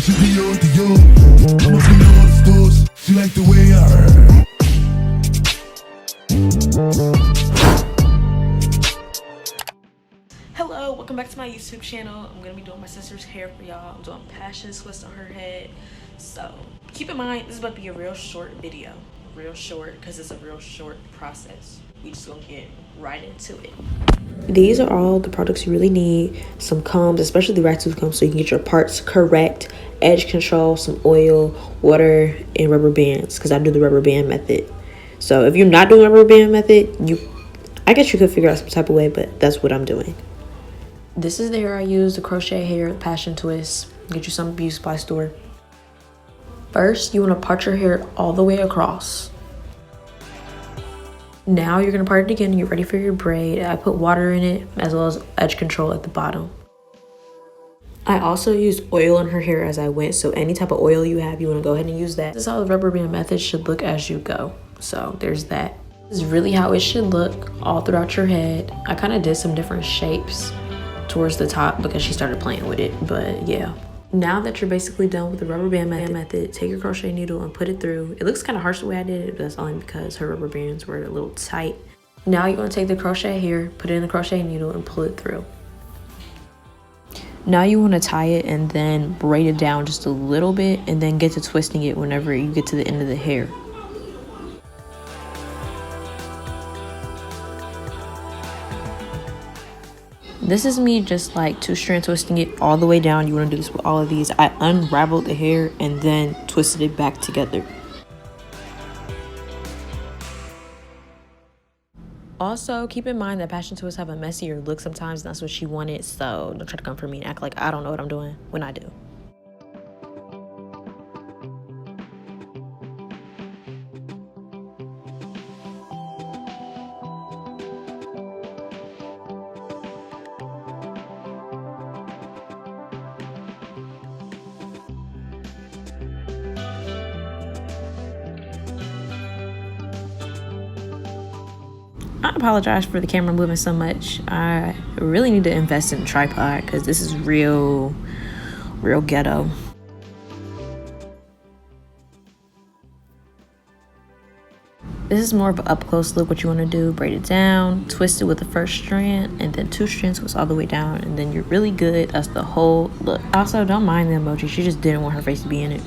Christian Dior, Dior. I'm up in all the stores. She like the way I Hello, welcome back to my YouTube channel. I'm gonna be doing my sister's hair for y'all. I'm doing passion twist on her head. So keep in mind, this is about to be a real short video. Real short, because it's a real short process. We just gonna get right into it. These are all the products you really need. Some combs, especially the rat tooth combs, so you can get your parts correct. Edge control, some oil, water, and rubber bands, because I do the rubber band method. So if you're not doing rubber band method, I guess you could figure out some type of way, but that's what I'm doing. This is the hair I use, the crochet hair, the passion twist. Get you some beauty supply store. First, you want to part your hair all the way across. Now you're going to part it again and you're ready for your braid. I put water in it as well as edge control at the bottom. I also used oil in her hair as I went, so any type of oil you have, you want to go ahead and use that. This is how the rubber band method should look as you go. So there's that. This is really how it should look all throughout your head. I kind of did some different shapes towards the top because she started playing with it, but yeah. Now that you're basically done with the rubber band method, take your crochet needle and put it through. It looks kind of harsh the way I did it, but that's only because her rubber bands were a little tight. Now you're going to take the crochet hair, put it in the crochet needle and pull it through. Now you want to tie it and then braid it down just a little bit and then get to twisting it whenever you get to the end of the hair. This is me just like two-strand twisting it all the way down. You want to do this with all of these. I unraveled the hair and then twisted it back together. Also, keep in mind that passion twists have a messier look sometimes, and that's what she wanted. So don't try to come for me and act like I don't know what I'm doing when I do. I apologize for the camera moving so much. I really need to invest in a tripod because this is real ghetto. This is more of an up close look. What you want to do, braid it down, twist it with the first strand, and then two strands twist all the way down, and then you're really good. That's the whole look. Also, don't mind the emoji. She just didn't want her face to be in it.